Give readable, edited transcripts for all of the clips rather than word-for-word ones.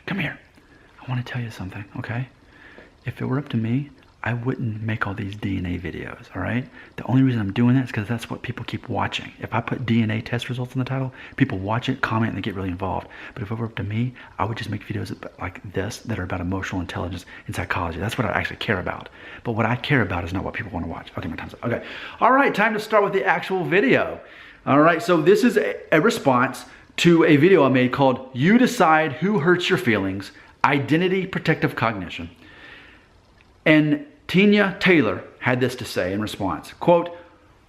come here. I want to tell you something, okay? If it were up to me, I wouldn't make all these DNA videos, all right? The only reason I'm doing that is because that's what people keep watching. If I put DNA test results in the title, people watch it, comment, and they get really involved. But if it were up to me, I would just make videos like this that are about emotional intelligence and psychology. That's what I actually care about. But what I care about is not what people want to watch. Okay, my time's up. Okay. All right, time to start with the actual video. All right, so this is a response to a video I made called You Decide Who Hurts Your Feelings, Identity Protective Cognition. And Tina Taylor had this to say in response, quote,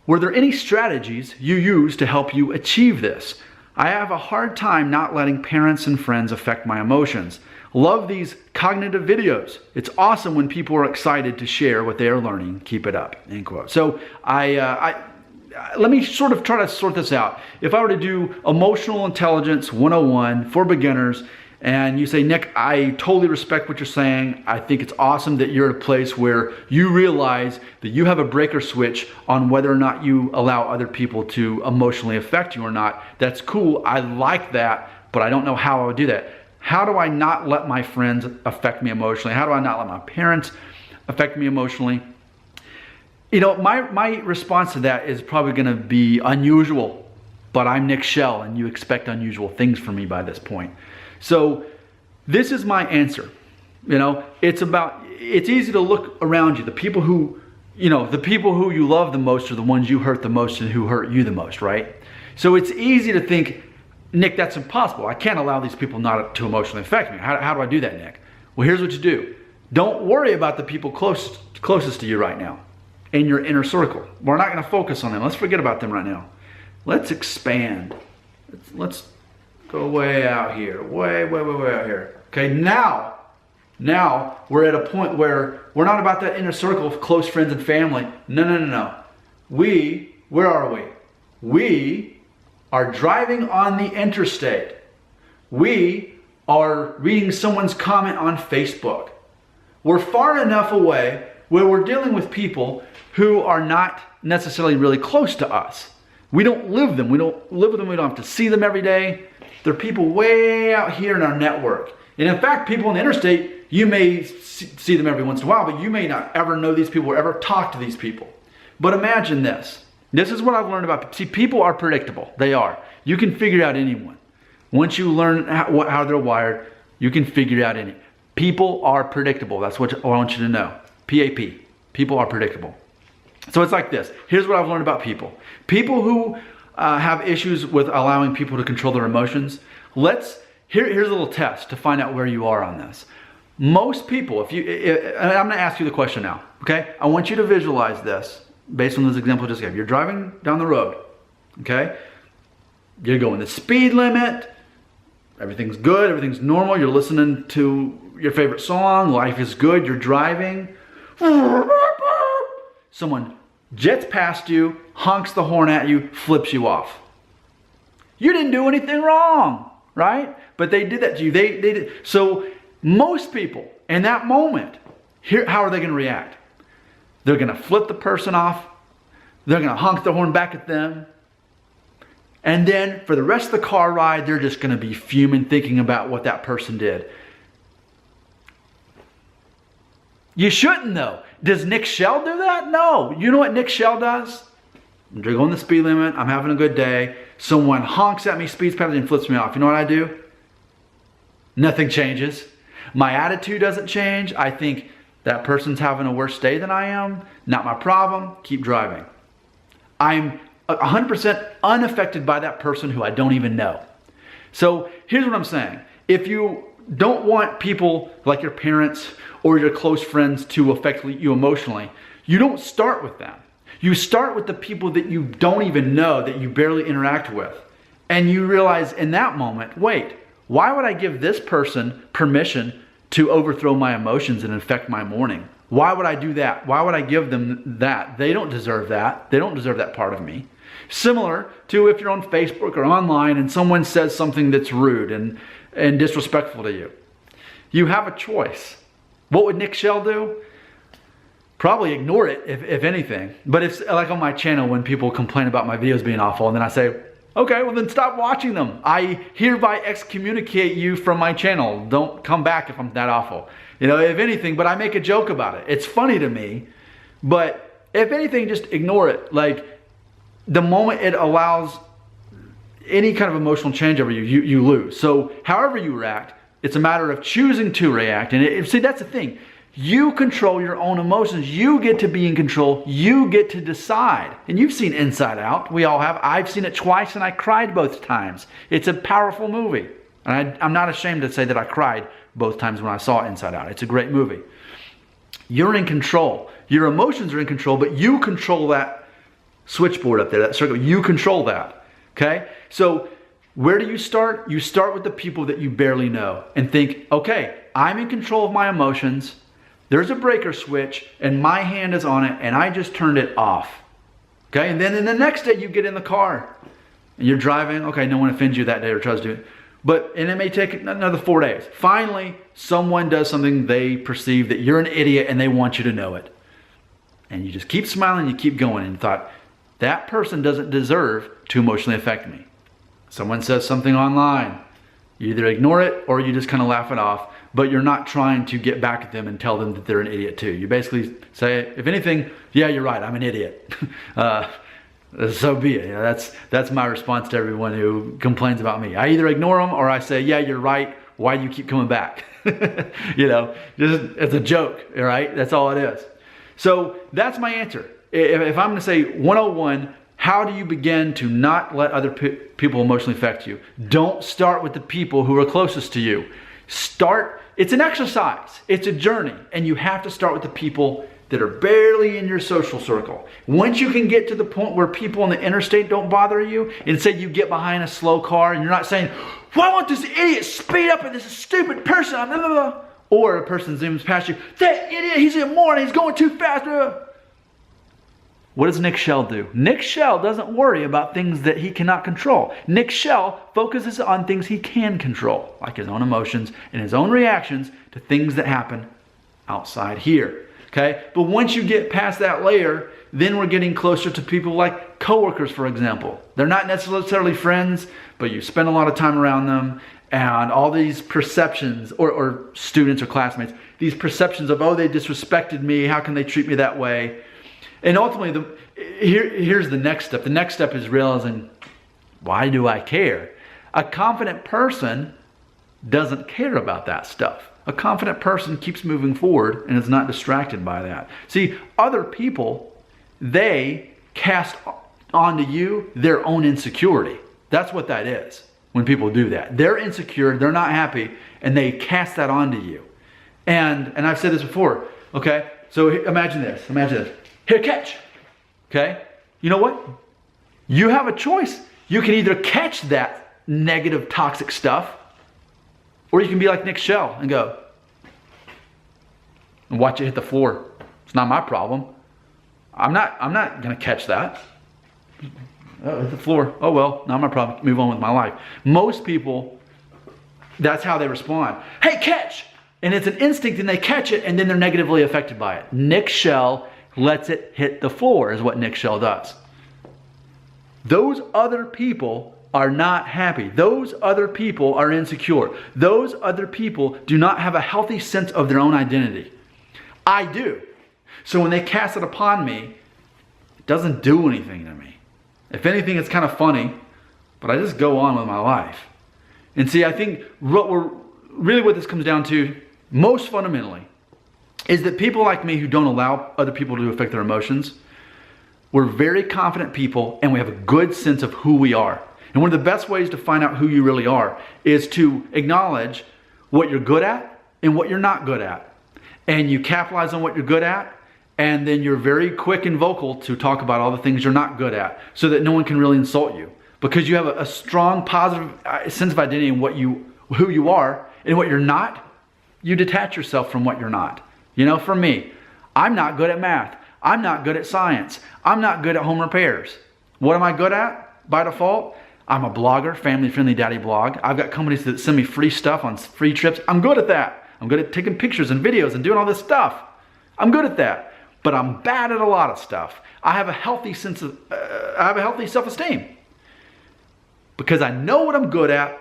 were there any strategies you used to help you achieve this? I have a hard time not letting parents and friends affect my emotions. Love these cognitive videos. It's awesome when people are excited to share what they are learning. Keep it up, end quote. So let me sort of try to sort this out. If I were to do Emotional Intelligence 101 for beginners, and you say, Nick, I totally respect what you're saying. I think it's awesome that you're at a place where you realize that you have a breaker switch on whether or not you allow other people to emotionally affect you or not. That's cool. I like that, but I don't know how I would do that. How do I not let my friends affect me emotionally? How do I not let my parents affect me emotionally? You know, my response to that is probably going to be unusual, but I'm Nick Shell, and you expect unusual things from me by this point. So this is my answer. You know, it's easy to look around you. The people who you love the most are the ones you hurt the most and who hurt you the most, right? So it's easy to think, Nick, that's impossible. I can't allow these people not to emotionally affect me. How do I do that, Nick? Well, here's what you do. Don't worry about the people closest to you right now in your inner circle. We're not going to focus on them. Let's forget about them right now. Let's expand. Let's go way out here, way out here. Okay, now we're at a point where we're not about that inner circle of close friends and family. No. Where are we? We are driving on the interstate. We are reading someone's comment on Facebook. We're far enough away where we're dealing with people who are not necessarily really close to us. We don't live with them. We don't have to see them every day. They're people way out here in our network. And in fact, people on the interstate, you may see them every once in a while, but you may not ever know these people or ever talk to these people. But imagine this. This is what I've learned about people. See, people are predictable. They are. You can figure out anyone. Once you learn how they're wired, you can figure out any. People are predictable. That's what I want you to know. PAP. People are predictable. So it's like this. Here's what I've learned about people. People who have issues with allowing people to control their emotions. Here's a little test to find out where you are on this. Most people, I'm going to ask you the question now, okay? I want you to visualize this based on this example I just gave. You're driving down the road, okay? You're going the speed limit. Everything's good. Everything's normal. You're listening to your favorite song. Life is good. You're driving. Someone jets past you, honks the horn at you, flips you off. You didn't do anything wrong, right? But they did that to you. They did. So most people in that moment, how are they going to react? They're going to flip the person off. They're going to honk the horn back at them. And then for the rest of the car ride, they're just going to be fuming, thinking about what that person did. You shouldn't though. Does Nick Shell do that? No. You know what Nick Shell does? I'm going the speed limit. I'm having a good day. Someone honks at me, speeds past me, and flips me off. You know what I do? Nothing changes. My attitude doesn't change. I think that person's having a worse day than I am. Not my problem. Keep driving. I'm 100% unaffected by that person who I don't even know. So here's what I'm saying. If you don't want people like your parents or your close friends to affect you emotionally, you don't start with them. You start with the people that you don't even know, that you barely interact with. And you realize in that moment, wait, why would I give this person permission to overthrow my emotions and infect my morning? Why would I do that? Why would I give them that? They don't deserve that. They don't deserve that part of me. Similar to if you're on Facebook or online and someone says something that's rude and disrespectful to you. You have a choice. What would Nick Shell do? Probably ignore it, if anything. But it's like on my channel when people complain about my videos being awful, and then I say, Okay, well then stop watching them. I hereby excommunicate you from my channel. Don't come back if I'm that awful. You know, if anything, but I make a joke about it. It's funny to me, but if anything, just ignore it. Like, the moment it allows any kind of emotional change over you, you lose. So however you react, it's a matter of choosing to react. And see, that's the thing. You control your own emotions. You get to be in control. You get to decide. And you've seen Inside Out. We all have. I've seen it twice and I cried both times. It's a powerful movie. And I'm not ashamed to say that I cried both times when I saw Inside Out. It's a great movie. You're in control. Your emotions are in control, but you control that switchboard up there, that circle. You control that. Okay? So where do you start? You start with the people that you barely know and think, okay, I'm in control of my emotions. There's a breaker switch and my hand is on it and I just turned it off. Okay, and then the next day you get in the car and you're driving. Okay, no one offends you that day or tries to do it. And it may take another 4 days. Finally, someone does something they perceive that you're an idiot and they want you to know it. And you just keep smiling, you keep going, and you thought, that person doesn't deserve to emotionally affect me. Someone says something online. You either ignore it or you just kind of laugh it off, but you're not trying to get back at them and tell them that they're an idiot too. You basically say, if anything, yeah, you're right, I'm an idiot. So be it. You know, that's my response to everyone who complains about me. I either ignore them or I say, yeah, you're right, why do you keep coming back? You know, just, it's a joke, all right? That's all it is. So that's my answer. If I'm gonna say 101, how do you begin to not let other people emotionally affect you? Don't start with the people who are closest to you. It's an exercise, it's a journey, and you have to start with the people that are barely in your social circle. Once you can get to the point where people on the interstate don't bother you, and say you get behind a slow car and you're not saying, why won't this idiot speed up and this stupid person, blah, blah, blah. Or a person zooms past you, that idiot, he's a moron, he's going too fast. What does Nick Shell do? Nick Shell doesn't worry about things that he cannot control. Nick Shell focuses on things he can control, like his own emotions and his own reactions to things that happen outside here. Okay? But once you get past that layer, then we're getting closer to people like coworkers, for example. They're not necessarily friends, but you spend a lot of time around them, and all these perceptions, or students or classmates, these perceptions of, oh, they disrespected me, how can they treat me that way? And ultimately, here's the next step. The next step is realizing, why do I care? A confident person doesn't care about that stuff. A confident person keeps moving forward and is not distracted by that. See, other people, they cast onto you their own insecurity. That's what that is when people do that. They're insecure, they're not happy, and they cast that onto you. And I've said this before, okay? So imagine this. Here, catch. Okay? You know what? You have a choice. You can either catch that negative, toxic stuff, or you can be like Nick Shell and go, and watch it hit the floor. It's not my problem. I'm not gonna catch that. Oh, hit the floor. Oh well, not my problem. Move on with my life. Most people, that's how they respond. Hey, catch! And it's an instinct, and they catch it, and then they're negatively affected by it. Nick Shell lets it hit the floor, is what Nick Shell does. Those other people are not happy. Those other people are insecure. Those other people do not have a healthy sense of their own identity. I do. So when they cast it upon me, it doesn't do anything to me. If anything, it's kind of funny, but I just go on with my life. And see, I think what this comes down to, most fundamentally, is that people like me who don't allow other people to affect their emotions, we're very confident people and we have a good sense of who we are. And one of the best ways to find out who you really are is to acknowledge what you're good at and what you're not good at. And you capitalize on what you're good at, and then you're very quick and vocal to talk about all the things you're not good at, so that no one can really insult you. Because you have a strong, positive sense of identity in who you are, and what you're not, you detach yourself from what you're not. You know, for me, I'm not good at math. I'm not good at science. I'm not good at home repairs. What am I good at by default? I'm a blogger, family-friendly daddy blog. I've got companies that send me free stuff on free trips. I'm good at that. I'm good at taking pictures and videos and doing all this stuff. I'm good at that. But I'm bad at a lot of stuff. I have a healthy self-esteem. because I know what I'm good at,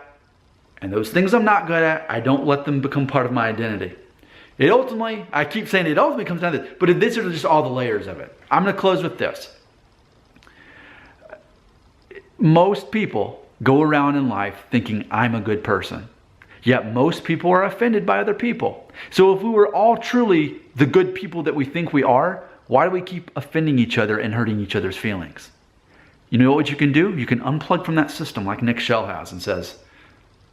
and those things I'm not good at, I don't let them become part of my identity. It ultimately, I keep saying it ultimately comes down to this, but these are just all the layers of it. I'm going to close with this. Most people go around in life thinking I'm a good person, yet most people are offended by other people. So if we were all truly the good people that we think we are, why do we keep offending each other and hurting each other's feelings? You know what you can do? You can unplug from that system like Nick Shell has and says,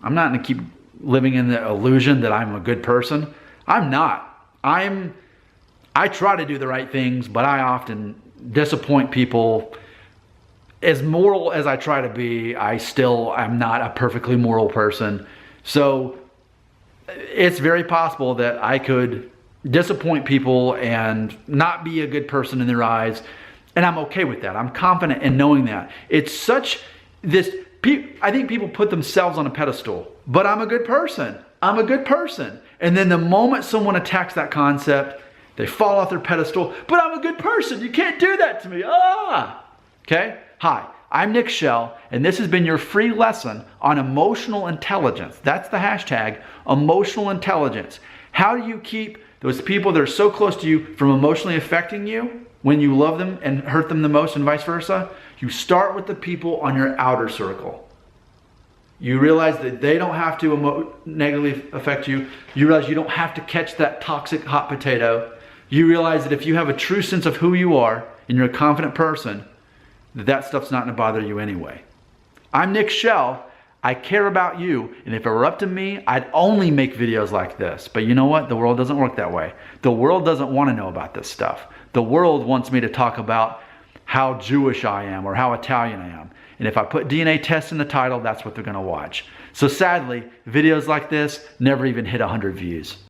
I'm not going to keep living in the illusion that I'm a good person. I'm not. I try to do the right things, but I often disappoint people. As moral as I try to be, I'm not a perfectly moral person. So it's very possible that I could disappoint people and not be a good person in their eyes. And I'm okay with that. I'm confident in knowing that. It's such this, I think people put themselves on a pedestal, but I'm a good person. I'm a good person. And then the moment someone attacks that concept, they fall off their pedestal, but I'm a good person. You can't do that to me. Okay? Hi, I'm Nick Shell, and this has been your free lesson on emotional intelligence. That's the hashtag, emotional intelligence. How do you keep those people that are so close to you from emotionally affecting you when you love them and hurt them the most, and vice versa? You start with the people on your outer circle. You realize that they don't have to negatively affect you. You realize you don't have to catch that toxic hot potato. You realize that if you have a true sense of who you are and you're a confident person, that stuff's not going to bother you anyway. I'm Nick Shell. I care about you, and if it were up to me, I'd only make videos like this. But you know what? The world doesn't work that way. The world doesn't want to know about this stuff. The world wants me to talk about how Jewish I am or how Italian I am. And if I put DNA test in the title, that's what they're going to watch. So sadly, videos like this never even hit 100 views.